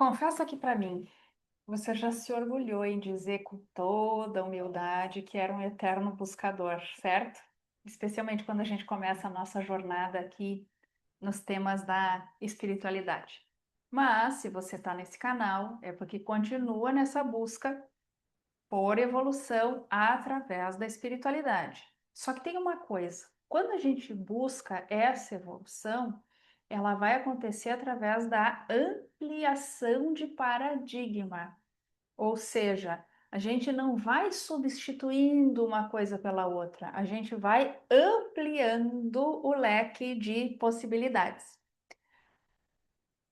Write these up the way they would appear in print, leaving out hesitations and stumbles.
Confessa aqui para mim, você já se orgulhou em dizer com toda humildade que era um eterno buscador, certo? Especialmente quando a gente começa a nossa jornada aqui nos temas da espiritualidade. Mas, se você está nesse canal, é porque continua nessa busca por evolução através da espiritualidade. Só que tem uma coisa: quando a gente busca essa evolução, ela vai acontecer através da ampliação de paradigma. Ou seja, a gente não vai substituindo uma coisa pela outra, a gente vai ampliando o leque de possibilidades.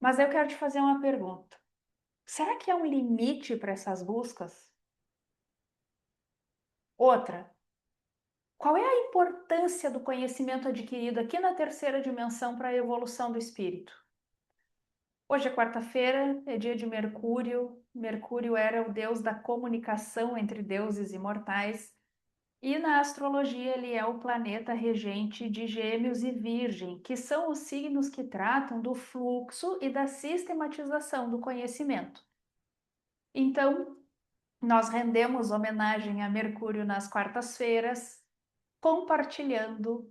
Mas eu quero te fazer uma pergunta: será que há um limite para essas buscas? Outra, qual é a importância do conhecimento adquirido aqui na terceira dimensão para a evolução do espírito? Hoje é quarta-feira, é dia de Mercúrio. Mercúrio era o deus da comunicação entre deuses imortais. E na astrologia ele é o planeta regente de Gêmeos e Virgem, que são os signos que tratam do fluxo e da sistematização do conhecimento. Então, nós rendemos homenagem a Mercúrio nas quartas-feiras, compartilhando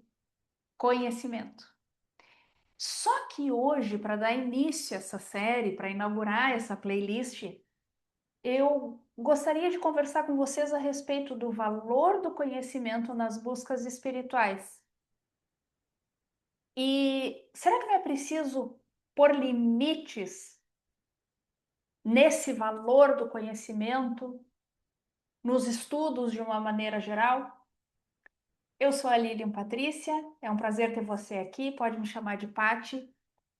conhecimento. Só que hoje, para dar início a essa série, para inaugurar essa playlist, eu gostaria de conversar com vocês a respeito do valor do conhecimento nas buscas espirituais. E será que não é preciso pôr limites nesse valor do conhecimento, nos estudos de uma maneira geral? Eu sou a Lilian Patrícia, é um prazer ter você aqui, pode me chamar de Pati.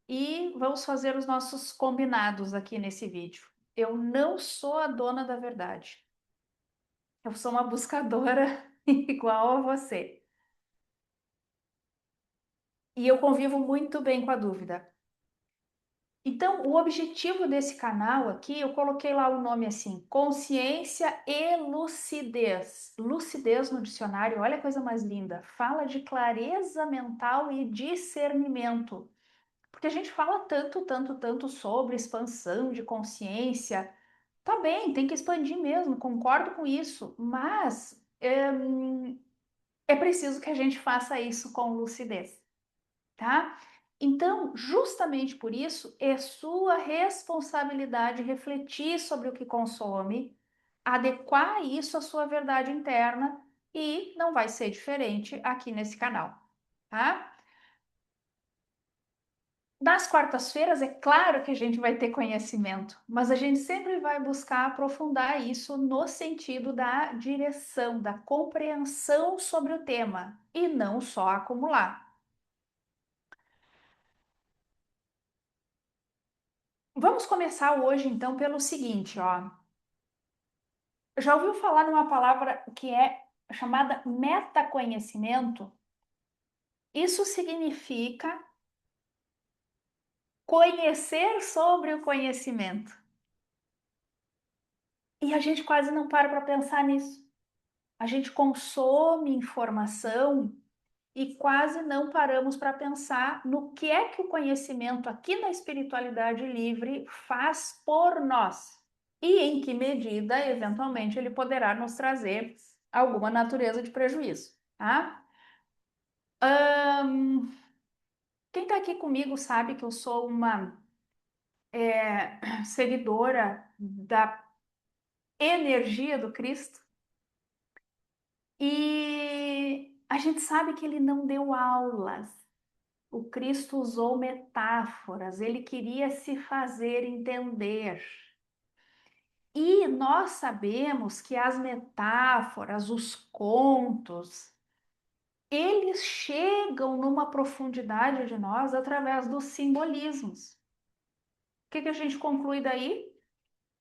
E vamos fazer os nossos combinados aqui nesse vídeo. Eu não sou a dona da verdade. Eu sou uma buscadora igual a você. E eu convivo muito bem com a dúvida. Então, o objetivo desse canal aqui, eu coloquei lá o nome assim: Consciência e Lucidez. Lucidez no dicionário, olha a coisa mais linda. Fala de clareza mental e discernimento. Porque a gente fala tanto, tanto, tanto sobre expansão de consciência. Tá bem, tem que expandir mesmo, concordo com isso, mas é preciso que a gente faça isso com lucidez, tá? Então, justamente por isso, é sua responsabilidade refletir sobre o que consome, adequar isso à sua verdade interna e não vai ser diferente aqui nesse canal, tá? Nas quartas-feiras, é claro que a gente vai ter conhecimento, mas a gente sempre vai buscar aprofundar isso no sentido da direção, da compreensão sobre o tema e não só acumular. Vamos começar hoje então pelo seguinte, ó. Já ouviu falar numa palavra que é chamada metaconhecimento? Isso significa conhecer sobre o conhecimento. E a gente quase não para pensar nisso. A gente consome informação e quase não paramos para pensar no que é que o conhecimento aqui na espiritualidade livre faz por nós e em que medida, eventualmente, ele poderá nos trazer alguma natureza de prejuízo, tá? Ahn, quem está aqui comigo sabe que eu sou uma seguidora da energia do Cristo. E a gente sabe que ele não deu aulas. O Cristo usou metáforas, ele queria se fazer entender. E nós sabemos que as metáforas, os contos, eles chegam numa profundidade de nós através dos simbolismos. O que que a gente conclui daí?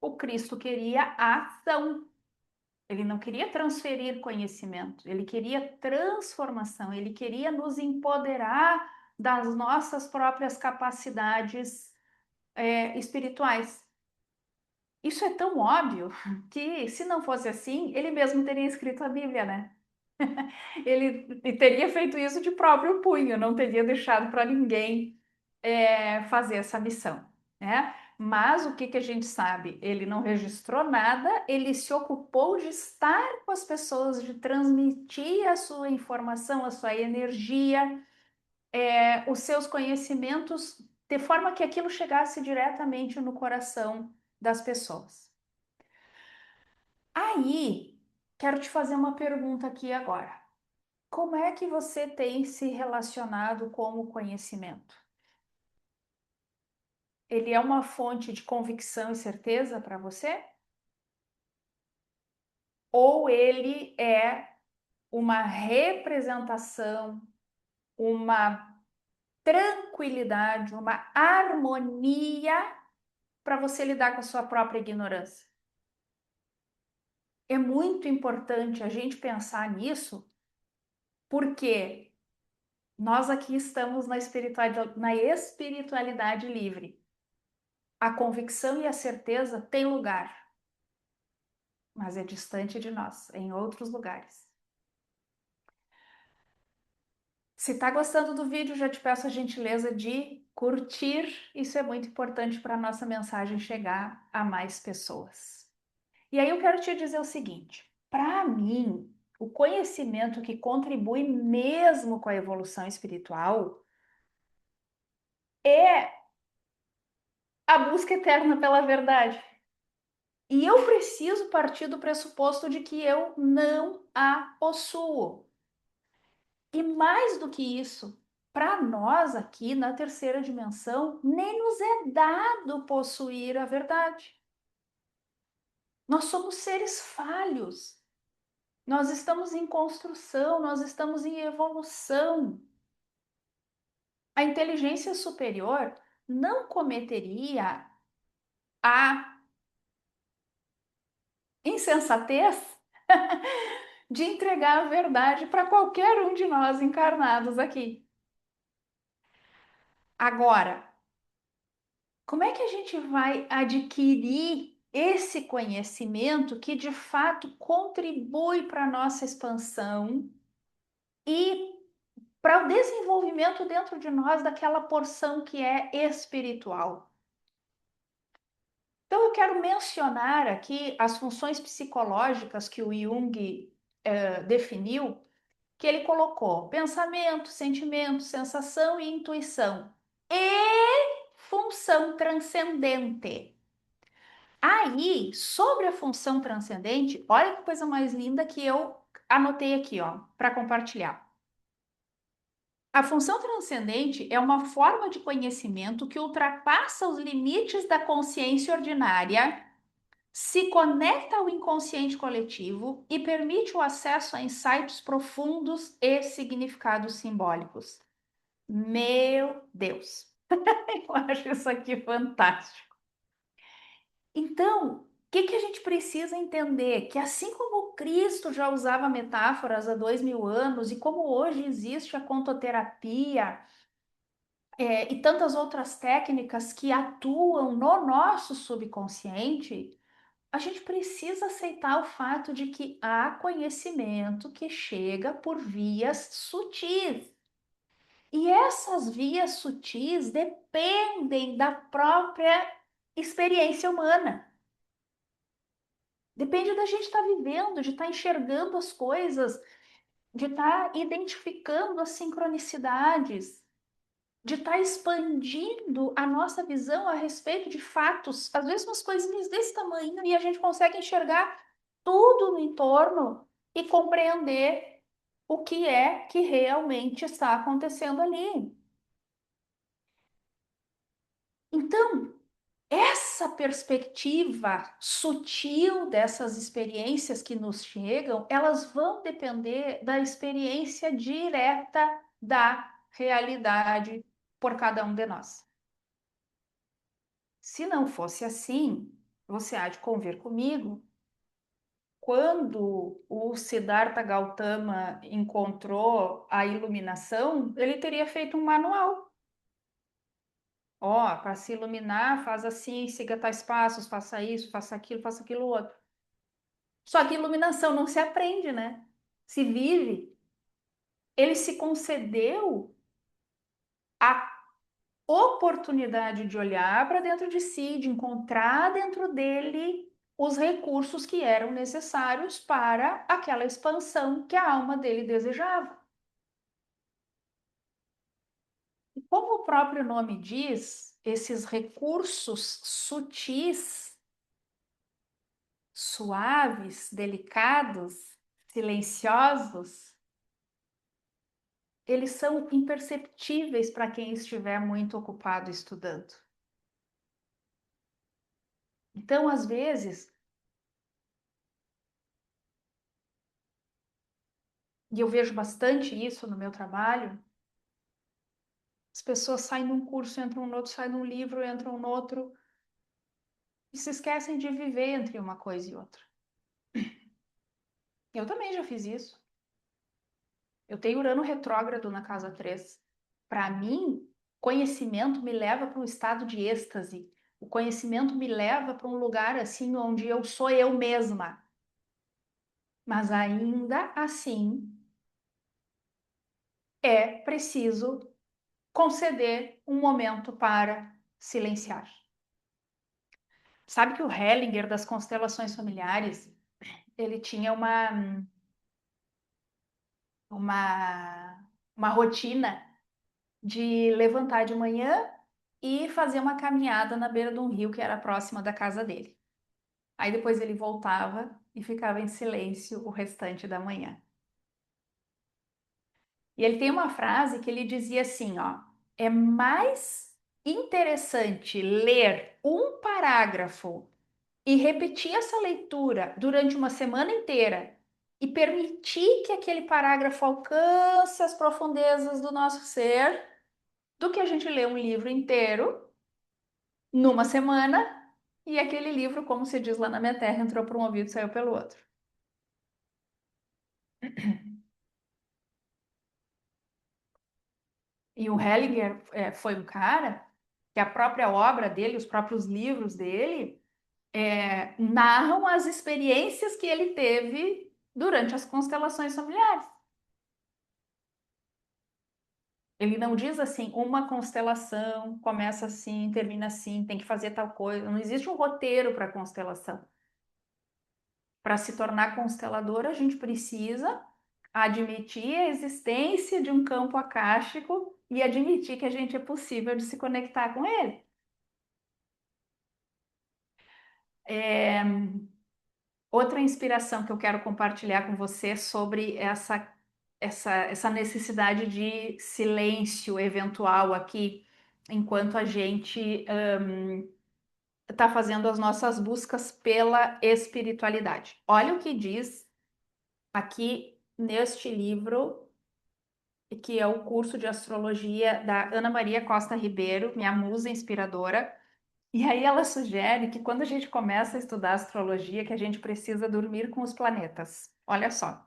O Cristo queria ação. Ele não queria transferir conhecimento, ele queria transformação, ele queria nos empoderar das nossas próprias capacidades espirituais. Isso é tão óbvio que, se não fosse assim, ele mesmo teria escrito a Bíblia, né? Ele teria feito isso de próprio punho, não teria deixado para ninguém fazer essa missão, né? Mas o que que a gente sabe? Ele não registrou nada, ele se ocupou de estar com as pessoas, de transmitir a sua informação, a sua energia, os seus conhecimentos, de forma que aquilo chegasse diretamente no coração das pessoas. Aí, quero te fazer uma pergunta aqui agora. Como é que você tem se relacionado com o conhecimento? Ele é uma fonte de convicção e certeza para você? Ou ele é uma representação, uma tranquilidade, uma harmonia para você lidar com a sua própria ignorância? É muito importante a gente pensar nisso, porque nós aqui estamos na espiritualidade livre. A convicção e a certeza têm lugar, mas é distante de nós, é em outros lugares. Se está gostando do vídeo, já te peço a gentileza de curtir. Isso é muito importante para a nossa mensagem chegar a mais pessoas. E aí eu quero te dizer o seguinte: para mim, o conhecimento que contribui mesmo com a evolução espiritual é a busca eterna pela verdade. E eu preciso partir do pressuposto de que eu não a possuo. E mais do que isso, para nós aqui na terceira dimensão, nem nos é dado possuir a verdade. Nós somos seres falhos. Nós estamos em construção, nós estamos em evolução. A inteligência superior não cometeria a insensatez de entregar a verdade para qualquer um de nós encarnados aqui. Agora, como é que a gente vai adquirir esse conhecimento que de fato contribui para a nossa expansão e para o desenvolvimento dentro de nós daquela porção que é espiritual? Então, eu quero mencionar aqui as funções psicológicas que o Jung definiu, que ele colocou: pensamento, sentimento, sensação e intuição. E função transcendente. Aí, sobre a função transcendente, olha que coisa mais linda que eu anotei aqui, ó, para compartilhar. A função transcendente é uma forma de conhecimento que ultrapassa os limites da consciência ordinária, se conecta ao inconsciente coletivo e permite o acesso a insights profundos e significados simbólicos. Meu Deus! Eu acho isso aqui fantástico. Então, o que que a gente precisa entender? Que assim como Cristo já usava metáforas há 2000 anos e como hoje existe a contoterapia, e tantas outras técnicas que atuam no nosso subconsciente, a gente precisa aceitar o fato de que há conhecimento que chega por vias sutis. E essas vias sutis dependem da própria experiência humana. Depende da gente estar vivendo, de estar enxergando as coisas, de estar identificando as sincronicidades, de estar expandindo a nossa visão a respeito de fatos, às vezes umas coisinhas desse tamanho, e a gente consegue enxergar tudo no entorno e compreender o que é que realmente está acontecendo ali. Então, essa perspectiva sutil dessas experiências que nos chegam, elas vão depender da experiência direta da realidade por cada um de nós. Se não fosse assim, você há de convir comigo, quando o Siddhartha Gautama encontrou a iluminação, ele teria feito um manual. Ó, para se iluminar, faz assim, siga tais passos, faça isso, faça aquilo outro. Só que iluminação não se aprende, né? Se vive. Ele se concedeu a oportunidade de olhar para dentro de si, de encontrar dentro dele os recursos que eram necessários para aquela expansão que a alma dele desejava. E como o próprio nome diz, esses recursos sutis, suaves, delicados, silenciosos, eles são imperceptíveis para quem estiver muito ocupado estudando. Então, às vezes, e eu vejo bastante isso no meu trabalho, as pessoas saem num curso, entram no outro, saem num livro, entram no outro, e se esquecem de viver entre uma coisa e outra. Eu também já fiz isso. Eu tenho Urano retrógrado na casa 3. Para mim, conhecimento me leva para um estado de êxtase. O conhecimento me leva para um lugar assim onde eu sou eu mesma. Mas ainda assim, é preciso conceder um momento para silenciar. Sabe que o Hellinger das constelações familiares, ele tinha uma, uma rotina de levantar de manhã e fazer uma caminhada na beira de um rio que era próxima da casa dele. Aí depois ele voltava e ficava em silêncio o restante da manhã. E ele tem uma frase que ele dizia assim, ó, é mais interessante ler um parágrafo e repetir essa leitura durante uma semana inteira e permitir que aquele parágrafo alcance as profundezas do nosso ser, do que a gente ler um livro inteiro numa semana e aquele livro, como se diz lá na minha terra, entrou por um ouvido e saiu pelo outro. E o Hellinger foi um cara que a própria obra dele, os próprios livros dele, narram as experiências que ele teve durante as constelações familiares. Ele não diz assim, uma constelação começa assim, termina assim, tem que fazer tal coisa. Não existe um roteiro para constelação. Para se tornar constelador, a gente precisa admitir a existência de um campo akáshico e admitir que a gente é possível de se conectar com ele. É, outra inspiração que eu quero compartilhar com você sobre essa necessidade de silêncio eventual aqui, enquanto a gente está fazendo as nossas buscas pela espiritualidade. Olha o que diz aqui neste livro, que é o curso de astrologia da Ana Maria Costa Ribeiro, minha musa inspiradora. E aí ela sugere que quando a gente começa a estudar astrologia, que a gente precisa dormir com os planetas. Olha só.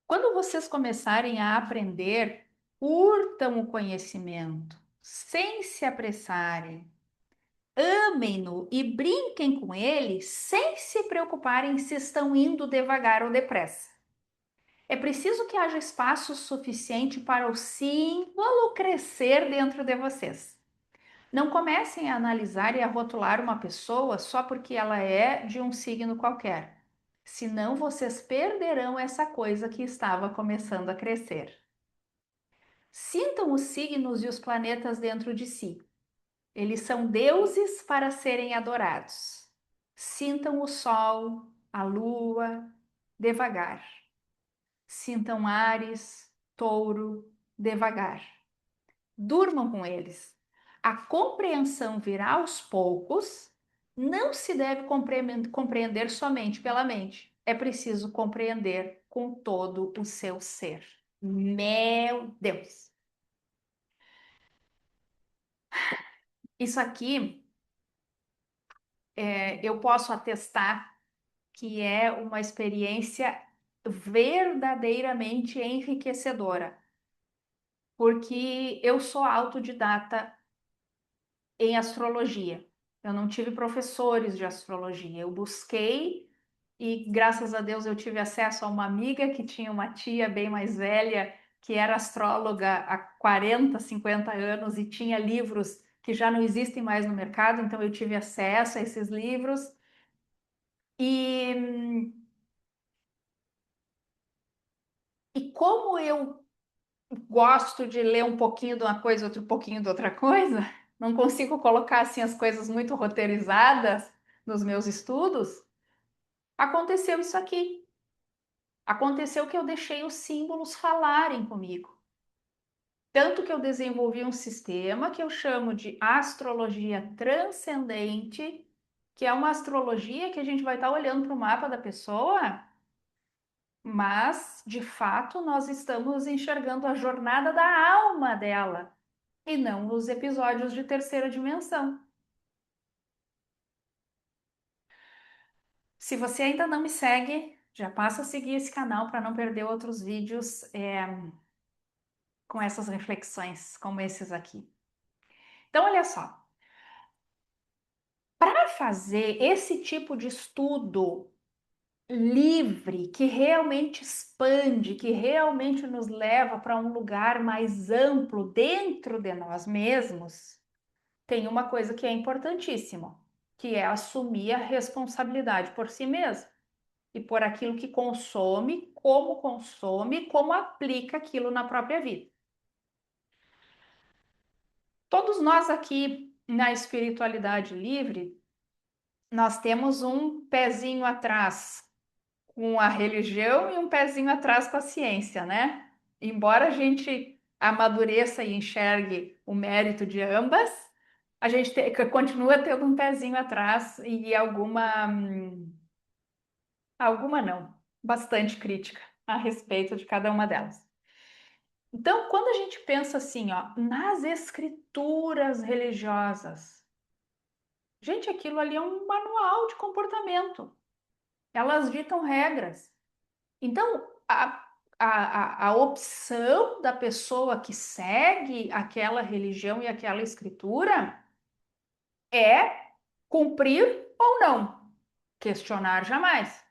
Quando vocês começarem a aprender, curtam o conhecimento, sem se apressarem. Amem-no e brinquem com ele sem se preocuparem se estão indo devagar ou depressa. É preciso que haja espaço suficiente para o símbolo crescer dentro de vocês. Não comecem a analisar e a rotular uma pessoa só porque ela é de um signo qualquer. Senão vocês perderão essa coisa que estava começando a crescer. Sintam os signos e os planetas dentro de si. Eles são deuses para serem adorados. Sintam o sol, a lua, devagar. Sintam Áries, Touro, devagar. Durmam com eles. A compreensão virá aos poucos, não se deve compreender somente pela mente. É preciso compreender com todo o seu ser. Meu Deus! Isso aqui eu posso atestar que é uma experiência verdadeiramente enriquecedora, porque eu sou autodidata em astrologia. Eu não tive professores de astrologia. Eu busquei e, graças a Deus, eu tive acesso a uma amiga que tinha uma tia bem mais velha que era astróloga há 40, 50 anos e tinha livros que já não existem mais no mercado, então eu tive acesso a esses livros. E, e como eu gosto de ler um pouquinho de uma coisa, outro pouquinho de outra coisa, não consigo colocar assim as coisas muito roteirizadas nos meus estudos, aconteceu isso aqui. Aconteceu que eu deixei os símbolos falarem comigo. Tanto que eu desenvolvi um sistema que eu chamo de astrologia transcendente, que é uma astrologia que a gente vai estar olhando para o mapa da pessoa, mas de fato nós estamos enxergando a jornada da alma dela e não os episódios de terceira dimensão. Se você ainda não me segue, já passa a seguir esse canal para não perder outros vídeos com essas reflexões, como esses aqui. Então, olha só, para fazer esse tipo de estudo livre, que realmente expande, que realmente nos leva para um lugar mais amplo dentro de nós mesmos, tem uma coisa que é importantíssima, que é assumir a responsabilidade por si mesmo e por aquilo que consome, como aplica aquilo na própria vida. Todos nós aqui na espiritualidade livre, nós temos um pezinho atrás com a religião e um pezinho atrás com a ciência, né? Embora a gente amadureça e enxergue o mérito de ambas, a gente continua tendo um pezinho atrás e alguma não, bastante crítica a respeito de cada uma delas. Então, quando a gente pensa assim, ó, nas escrituras religiosas, gente, aquilo ali é um manual de comportamento. Elas ditam regras. Então, a opção da pessoa que segue aquela religião e aquela escritura é cumprir ou não, questionar jamais.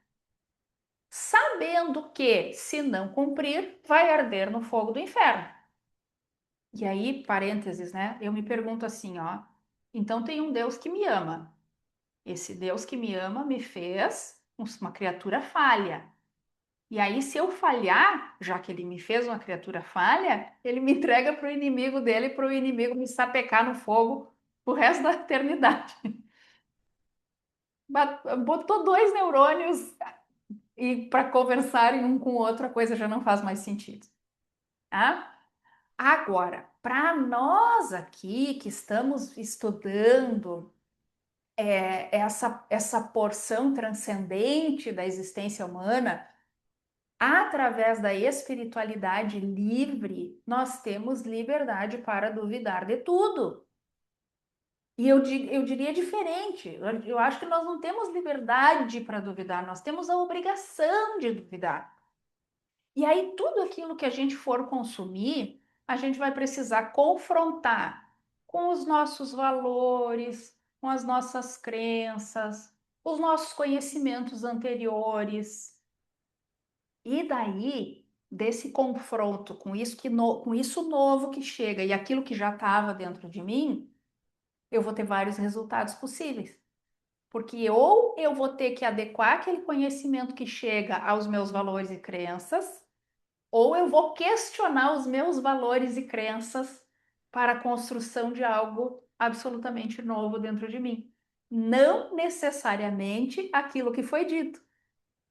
Sabendo que, se não cumprir, vai arder no fogo do inferno. E aí, parênteses, né? Eu me pergunto assim, ó. Então tem um Deus que me ama. Esse Deus que me ama me fez uma criatura falha. E aí, se eu falhar, já que ele me fez uma criatura falha, ele me entrega para o inimigo dele, para o inimigo me sapecar no fogo o resto da eternidade. Botou dois neurônios e para conversarem um com o outro, a coisa já não faz mais sentido. Tá? Agora, para nós aqui que estamos estudando essa porção transcendente da existência humana, através da espiritualidade livre, nós temos liberdade para duvidar de tudo. E eu diria diferente. Eu acho que nós não temos liberdade para duvidar, nós temos a obrigação de duvidar. E aí, tudo aquilo que a gente for consumir, a gente vai precisar confrontar com os nossos valores, com as nossas crenças, os nossos conhecimentos anteriores. E daí, desse confronto com com isso novo que chega e aquilo que já estava dentro de mim, eu vou ter vários resultados possíveis. Porque ou eu vou ter que adequar aquele conhecimento que chega aos meus valores e crenças, ou eu vou questionar os meus valores e crenças para a construção de algo absolutamente novo dentro de mim. Não necessariamente aquilo que foi dito.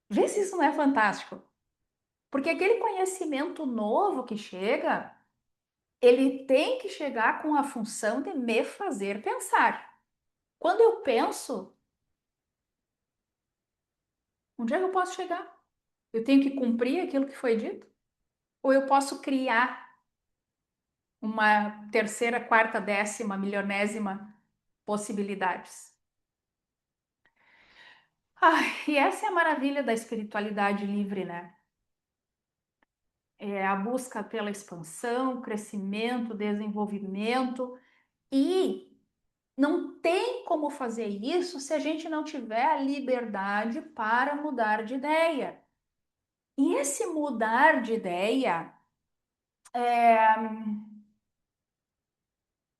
Vê se isso não é fantástico. Porque aquele conhecimento novo que chega, ele tem que chegar com a função de me fazer pensar. Quando eu penso, onde é que eu posso chegar? Eu tenho que cumprir aquilo que foi dito? Ou eu posso criar uma terceira, quarta, décima, milionésima possibilidades? E essa é a maravilha da espiritualidade livre, né? É a busca pela expansão, crescimento, desenvolvimento e não tem como fazer isso se a gente não tiver a liberdade para mudar de ideia. E esse mudar de ideia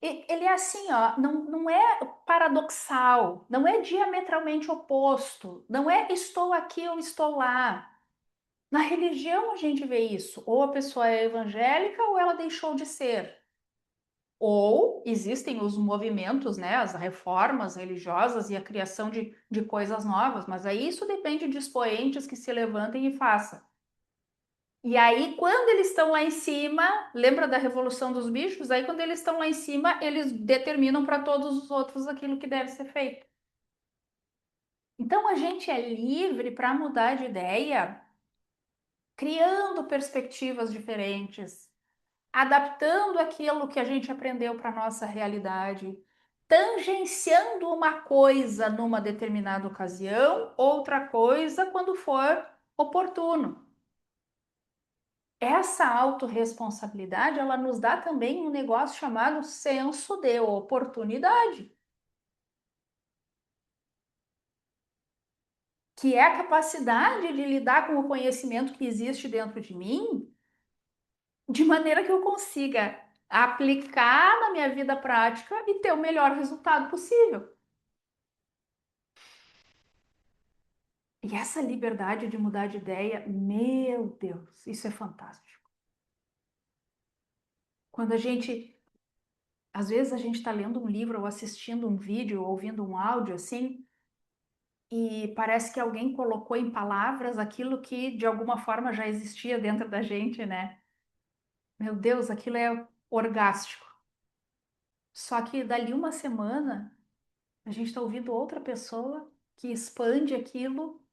Ele é assim, ó, não é paradoxal, não é diametralmente oposto, não é estou aqui ou estou lá. Na religião a gente vê isso, ou a pessoa é evangélica ou ela deixou de ser. Ou existem os movimentos, né, as reformas religiosas e a criação de coisas novas, mas aí isso depende de expoentes que se levantem e façam. E aí, quando eles estão lá em cima, lembra da Revolução dos Bichos? Aí, quando eles estão lá em cima, eles determinam para todos os outros aquilo que deve ser feito. Então, a gente é livre para mudar de ideia, criando perspectivas diferentes, adaptando aquilo que a gente aprendeu para a nossa realidade, tangenciando uma coisa numa determinada ocasião, outra coisa quando for oportuno. Essa autorresponsabilidade, ela nos dá também um negócio chamado senso de oportunidade, que é a capacidade de lidar com o conhecimento que existe dentro de mim, de maneira que eu consiga aplicar na minha vida prática e ter o melhor resultado possível. E essa liberdade de mudar de ideia, meu Deus, isso é fantástico. Quando a gente, às vezes a gente está lendo um livro ou assistindo um vídeo, ou ouvindo um áudio assim, e parece que alguém colocou em palavras aquilo que de alguma forma já existia dentro da gente, né? Meu Deus, aquilo é orgástico. Só que dali uma semana a gente está ouvindo outra pessoa que expande aquilo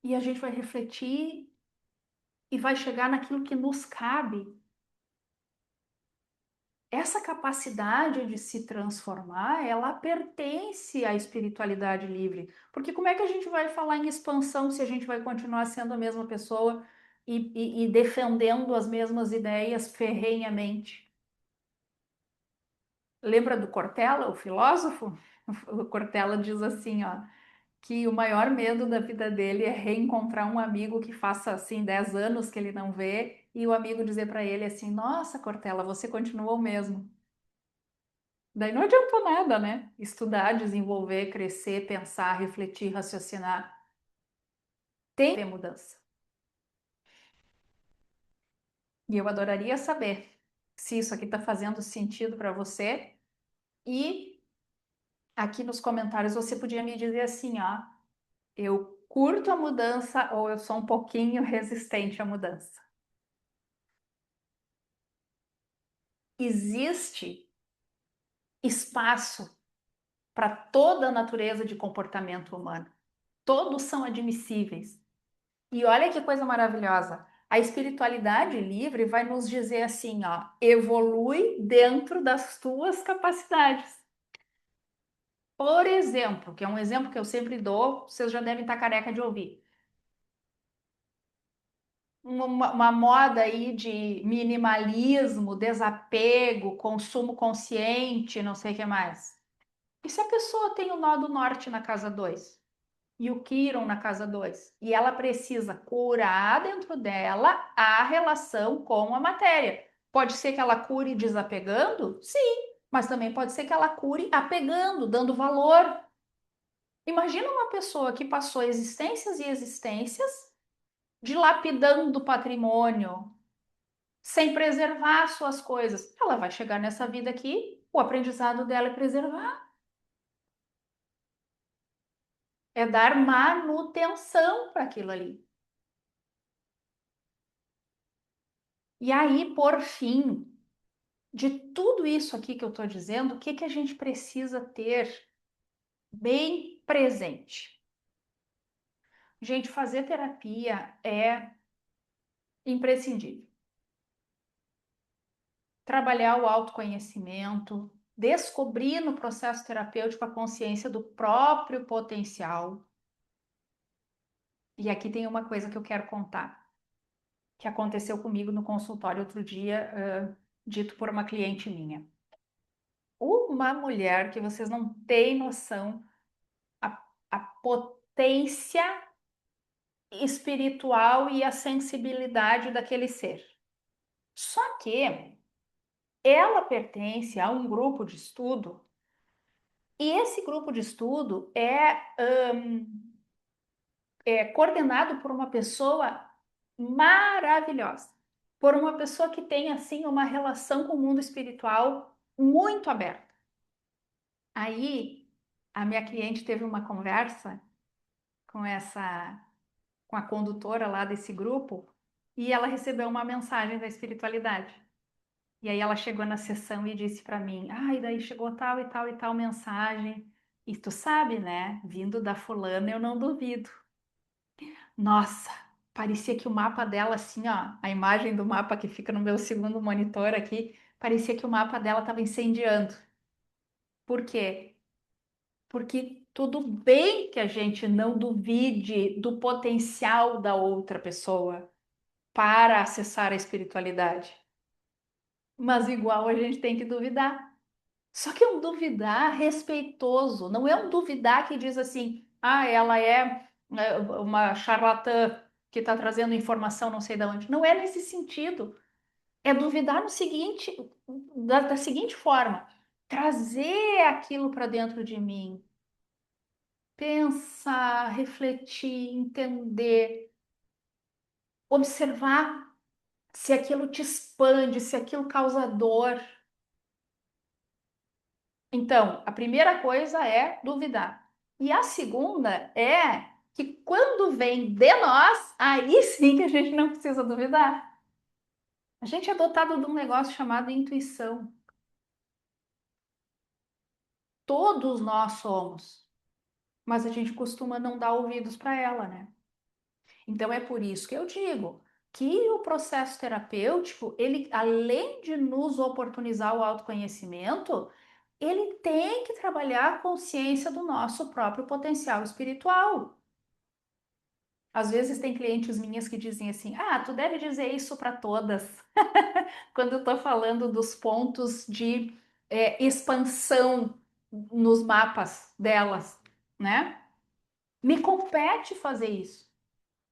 e a gente vai refletir e vai chegar naquilo que nos cabe. Essa capacidade de se transformar, ela pertence à espiritualidade livre. Porque como é que a gente vai falar em expansão se a gente vai continuar sendo a mesma pessoa e defendendo as mesmas ideias ferrenhamente? Lembra do Cortella, o filósofo? O Cortella diz assim, ó, que o maior medo da vida dele é reencontrar um amigo que faça assim 10 anos que ele não vê e o amigo dizer para ele assim: "Nossa, Cortella, você continua o mesmo". Daí não adiantou nada, né? Estudar, desenvolver, crescer, pensar, refletir, raciocinar. Tem que ter mudança. E eu adoraria saber se isso aqui está fazendo sentido para você. E aqui nos comentários você podia me dizer assim, ó, eu curto a mudança ou eu sou um pouquinho resistente à mudança. Existe espaço para toda a natureza de comportamento humano. Todos são admissíveis. E olha que coisa maravilhosa. A espiritualidade livre vai nos dizer assim, ó, evolui dentro das tuas capacidades. Por exemplo, que é um exemplo que eu sempre dou, vocês já devem estar careca de ouvir. Uma moda aí de minimalismo, desapego, consumo consciente, não sei o que mais. E se a pessoa tem o nó do norte na casa 2 e o Quiron na casa 2 e ela precisa curar dentro dela a relação com a matéria? Pode ser que ela cure desapegando? Sim, mas também pode ser que ela cure apegando, dando valor. Imagina uma pessoa que passou existências e existências dilapidando o patrimônio, sem preservar suas coisas. Ela vai chegar nessa vida aqui, o aprendizado dela é preservar, é dar manutenção para aquilo ali. E aí, por fim, de tudo isso aqui que eu estou dizendo, o que que a gente precisa ter bem presente? Gente, fazer terapia é imprescindível. Trabalhar o autoconhecimento, descobrir no processo terapêutico a consciência do próprio potencial. E aqui tem uma coisa que eu quero contar, que aconteceu comigo no consultório outro dia, dito por uma cliente minha. Uma mulher que vocês não têm noção a potência espiritual e a sensibilidade daquele ser. Só que ela pertence a um grupo de estudo, e esse grupo de estudo é coordenado por uma pessoa maravilhosa, por uma pessoa que tem assim uma relação com o mundo espiritual muito aberta. Aí a minha cliente teve uma conversa com com a condutora lá desse grupo e ela recebeu uma mensagem da espiritualidade. E aí ela chegou na sessão e disse para mim: "Ah, e daí chegou tal e tal e tal mensagem. E tu sabe, né? Vindo da fulana, eu não duvido." Nossa, parecia que o mapa dela, assim, ó, a imagem do mapa que fica no meu segundo monitor aqui, parecia que o mapa dela estava incendiando. Por quê? Porque tudo bem que a gente não duvide do potencial da outra pessoa para acessar a espiritualidade, mas igual a gente tem que duvidar. Só que é um duvidar respeitoso, não é um duvidar que diz assim, ah, ela é uma charlatã que está trazendo informação não sei de onde. Não é nesse sentido. É duvidar no seguinte, da seguinte forma, trazer aquilo para dentro de mim, pensar, refletir, entender, observar se aquilo te expande, se aquilo causa dor. Então, a primeira coisa é duvidar. E a segunda é que quando vem de nós, aí sim que a gente não precisa duvidar. A gente é dotado de um negócio chamado intuição. Todos nós somos, mas a gente costuma não dar ouvidos para ela, né? Então é por isso que eu digo que o processo terapêutico, ele além de nos oportunizar o autoconhecimento, ele tem que trabalhar a consciência do nosso próprio potencial espiritual. Às vezes tem clientes minhas que dizem assim: "Ah, tu deve dizer isso para todas." Quando eu estou falando dos pontos de expansão nos mapas delas, né? Me compete fazer isso,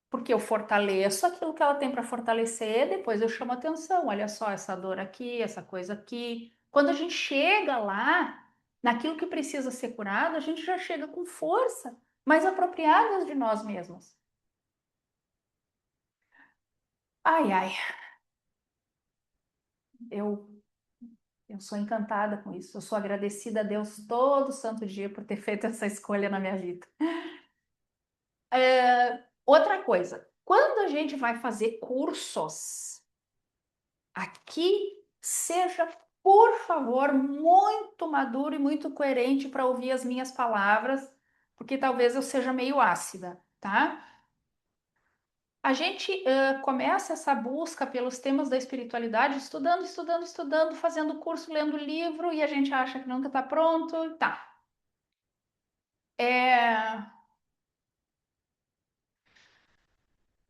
porque eu fortaleço aquilo que ela tem para fortalecer, depois eu chamo atenção. Olha só, essa dor aqui, essa coisa aqui. Quando a gente chega lá, naquilo que precisa ser curado, a gente já chega com força, mais apropriadas de nós mesmos. Ai, ai, eu, eu sou encantada com isso. Eu sou agradecida a Deus todo santo dia por ter feito essa escolha na minha vida. Outra coisa, quando a gente vai fazer cursos, aqui seja, por favor, muito maduro e muito coerente para ouvir as minhas palavras, porque talvez eu seja meio ácida, tá? A gente começa essa busca pelos temas da espiritualidade estudando, estudando, estudando, fazendo curso, lendo livro, e a gente acha que nunca está pronto, tá. É...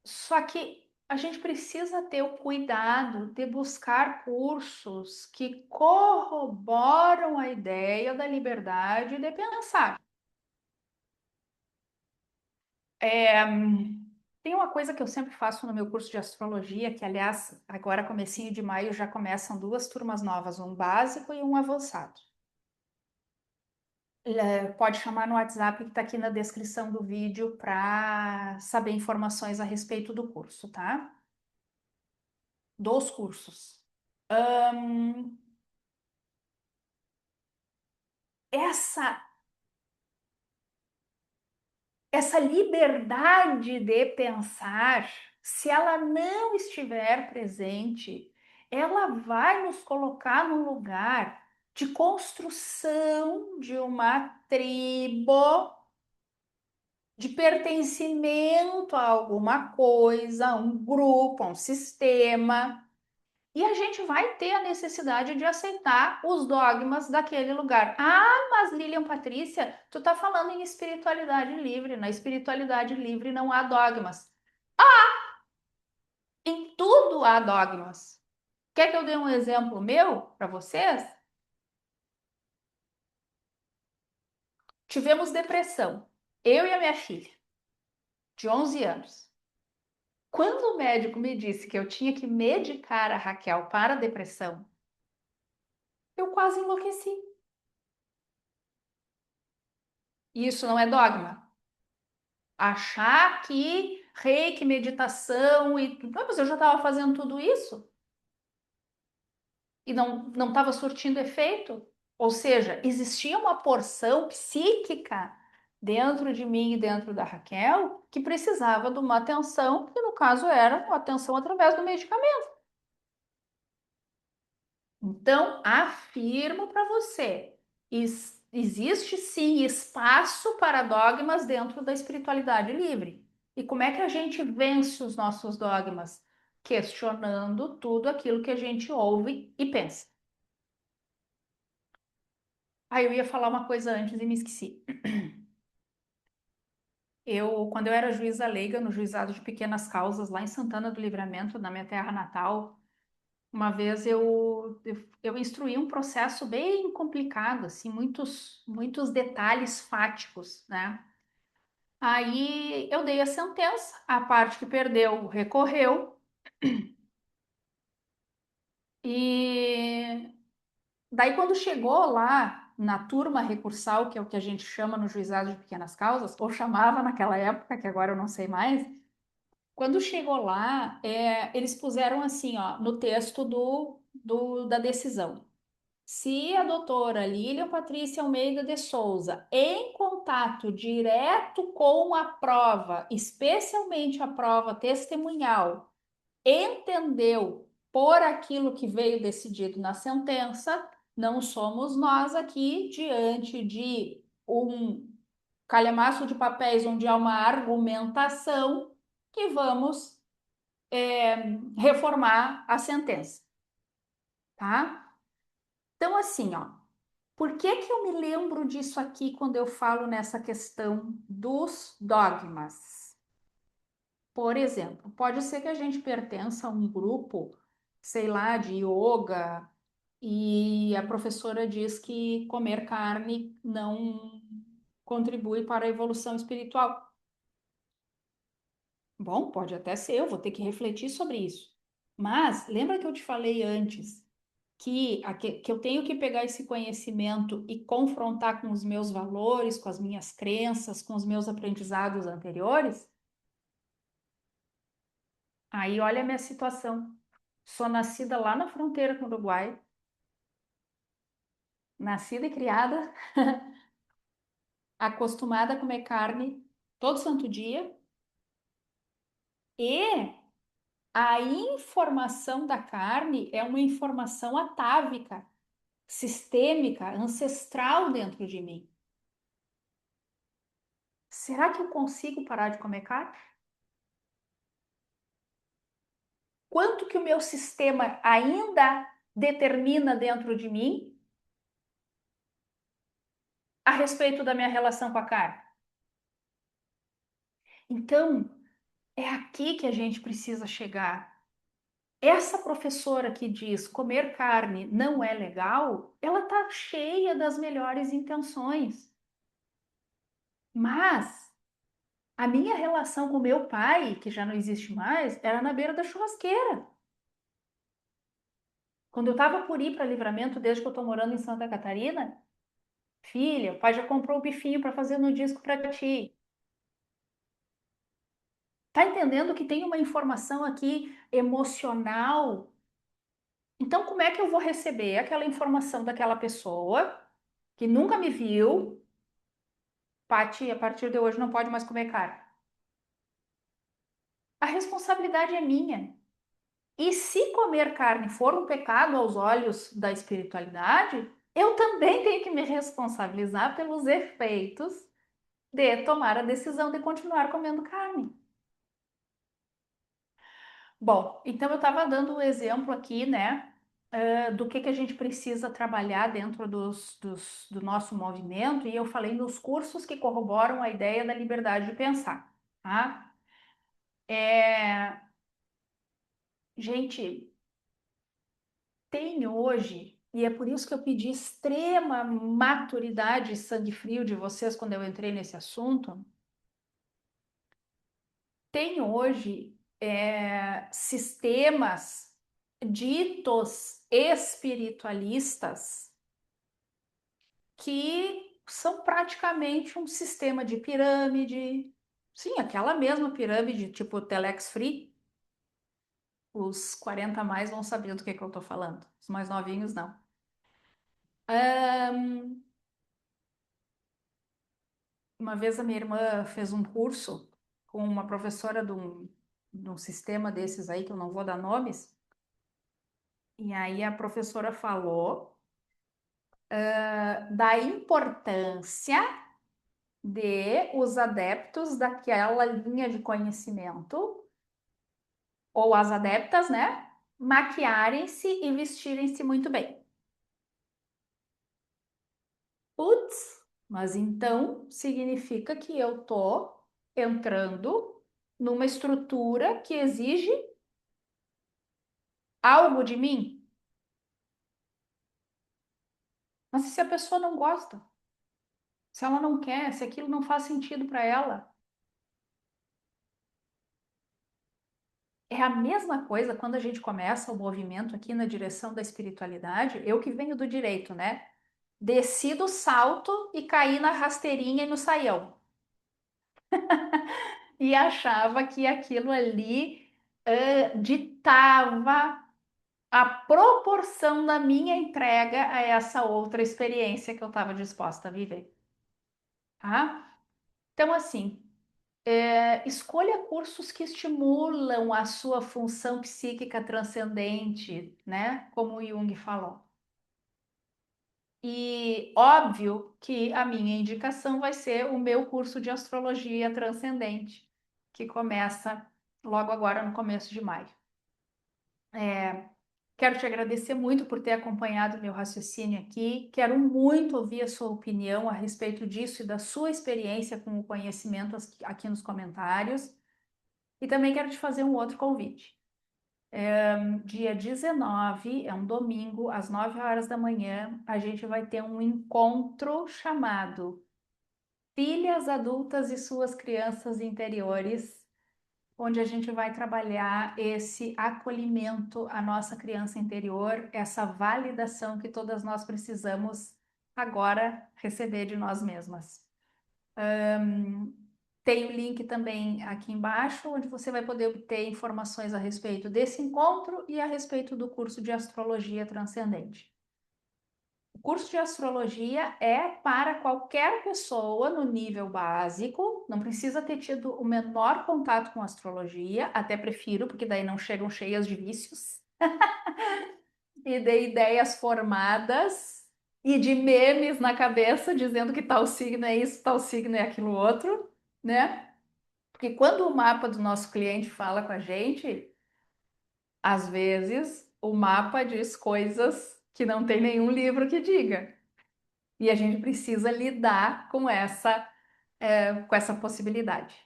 Só que a gente precisa ter o cuidado de buscar cursos que corroboram a ideia da liberdade de pensar. É, tem uma coisa que eu sempre faço no meu curso de astrologia, que aliás, agora comecinho de maio já começam duas turmas novas, um básico e um avançado. Pode chamar no WhatsApp que está aqui na descrição do vídeo para saber informações a respeito do curso, tá? Dos cursos. Hum, essa essa liberdade de pensar, se ela não estiver presente, ela vai nos colocar num lugar de construção de uma tribo, de pertencimento a alguma coisa, a um grupo, a um sistema. E a gente vai ter a necessidade de aceitar os dogmas daquele lugar. Ah, mas Lilian Patrícia, tu tá falando em espiritualidade livre. Na espiritualidade livre não há dogmas. Em tudo há dogmas. Quer que eu dê um exemplo meu para vocês? Tivemos depressão, eu e a minha filha, de 11 anos. Quando o médico me disse que eu tinha que medicar a Raquel para a depressão, eu quase enlouqueci. Isso não é dogma. Achar que reiki, meditação e... Não, mas eu já estava fazendo tudo isso e não estava surtindo efeito. Ou seja, existia uma porção psíquica dentro de mim e dentro da Raquel que precisava de uma atenção, que no caso era uma atenção através do medicamento. Então, afirmo para você, existe sim espaço para dogmas dentro da espiritualidade livre. E como é que a gente vence os nossos dogmas? Questionando tudo aquilo que a gente ouve e pensa. Aí eu ia falar uma coisa antes e me esqueci. Quando eu era juíza leiga no juizado de pequenas causas, lá em Santana do Livramento, na minha terra natal, uma vez eu instruí um processo bem complicado, assim, muitos detalhes fáticos, né? Aí eu dei a sentença, a parte que perdeu recorreu, e daí quando chegou lá na turma recursal, que é o que a gente chama no juizado de pequenas causas, ou chamava naquela época, que agora eu não sei mais, quando chegou lá, eles puseram assim, ó, no texto da decisão. Se a doutora Lília Patrícia Almeida de Souza, em contato direto com a prova, especialmente a prova testemunhal, entendeu por aquilo que veio decidido na sentença, não somos nós aqui diante de um calhamaço de papéis onde há uma argumentação que vamos reformar a sentença, tá? Então, assim, ó. Por que que eu me lembro disso aqui quando eu falo nessa questão dos dogmas? Por exemplo, pode ser que a gente pertença a um grupo, sei lá, de yoga, e a professora diz que comer carne não contribui para a evolução espiritual. Bom, pode até ser, eu vou ter que refletir sobre isso. Mas lembra que eu te falei antes que eu tenho que pegar esse conhecimento e confrontar com os meus valores, com as minhas crenças, com os meus aprendizados anteriores? Aí olha a minha situação. Sou nascida lá na fronteira com o Uruguai, nascida e criada, acostumada a comer carne todo santo dia, e a informação da carne é uma informação atávica, sistêmica, ancestral dentro de mim. Será que eu consigo parar de comer carne? Quanto que o meu sistema ainda determina dentro de mim a respeito da minha relação com a carne? Então, é aqui que a gente precisa chegar. Essa professora que diz comer carne não é legal, ela tá cheia das melhores intenções. Mas a minha relação com meu pai, que já não existe mais, era na beira da churrasqueira. Quando eu estava por ir para Livramento, desde que eu estou morando em Santa Catarina, filha, o pai já comprou o bifinho para fazer no disco para ti. Tá entendendo que tem uma informação aqui emocional? Então, como é que eu vou receber aquela informação daquela pessoa que nunca me viu? Pati, a partir de hoje não pode mais comer carne. A responsabilidade é minha. E se comer carne for um pecado aos olhos da espiritualidade, eu também tenho que me responsabilizar pelos efeitos de tomar a decisão de continuar comendo carne. Bom, então eu estava dando o exemplo aqui, né, do que a gente precisa trabalhar dentro do nosso movimento, e eu falei nos cursos que corroboram a ideia da liberdade de pensar, tá? É, gente, tem hoje, e é por isso que eu pedi extrema maturidade e sangue frio de vocês quando eu entrei nesse assunto, tem hoje sistemas ditos espiritualistas que são praticamente um sistema de pirâmide. Sim, aquela mesma pirâmide, tipo Telex Free. Os 40 a mais vão saber do que eu tô falando. Os mais novinhos, não. Uma vez a minha irmã fez um curso com uma professora de um sistema desses aí, que eu não vou dar nomes, e aí a professora falou da importância de os adeptos daquela linha de conhecimento, ou as adeptas, né, maquiarem-se e vestirem-se muito bem. Putz, mas então significa que eu tô entrando numa estrutura que exige algo de mim? Mas se a pessoa não gosta, se ela não quer, se aquilo não faz sentido para ela, é a mesma coisa quando a gente começa o movimento aqui na direção da espiritualidade. Eu que venho do direito, né? Desci do salto e caí na rasteirinha e no saião. E achava que aquilo ali ditava a proporção da minha entrega a essa outra experiência que eu estava disposta a viver. Tá? Então, assim, escolha cursos que estimulam a sua função psíquica transcendente, né? Como o Jung falou. E óbvio que a minha indicação vai ser o meu curso de astrologia transcendente, que começa logo agora no começo de maio. Quero te agradecer muito por ter acompanhado meu raciocínio aqui. Quero muito ouvir a sua opinião a respeito disso e da sua experiência com o conhecimento aqui nos comentários. E também quero te fazer um outro convite. Dia 19, é um domingo, às 9 horas da manhã, a gente vai ter um encontro chamado Filhas Adultas e Suas Crianças Interiores, onde a gente vai trabalhar esse acolhimento à nossa criança interior, essa validação que todas nós precisamos agora receber de nós mesmas. Tem o link também aqui embaixo, onde você vai poder obter informações a respeito desse encontro e a respeito do curso de Astrologia Transcendente. O curso de astrologia é para qualquer pessoa no nível básico, não precisa ter tido o menor contato com astrologia, até prefiro, porque daí não chegam cheias de vícios e de ideias formadas e de memes na cabeça dizendo que tal signo é isso, tal signo é aquilo outro, né? Porque quando o mapa do nosso cliente fala com a gente, às vezes o mapa diz coisas que não tem nenhum livro que diga. E a gente precisa lidar com essa possibilidade.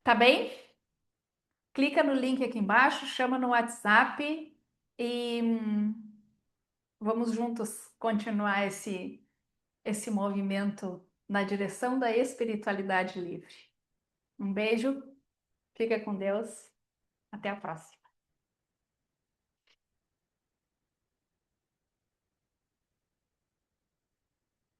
Tá bem? Clica no link aqui embaixo, chama no WhatsApp e vamos juntos continuar esse movimento na direção da espiritualidade livre. Um beijo, fica com Deus, até a próxima.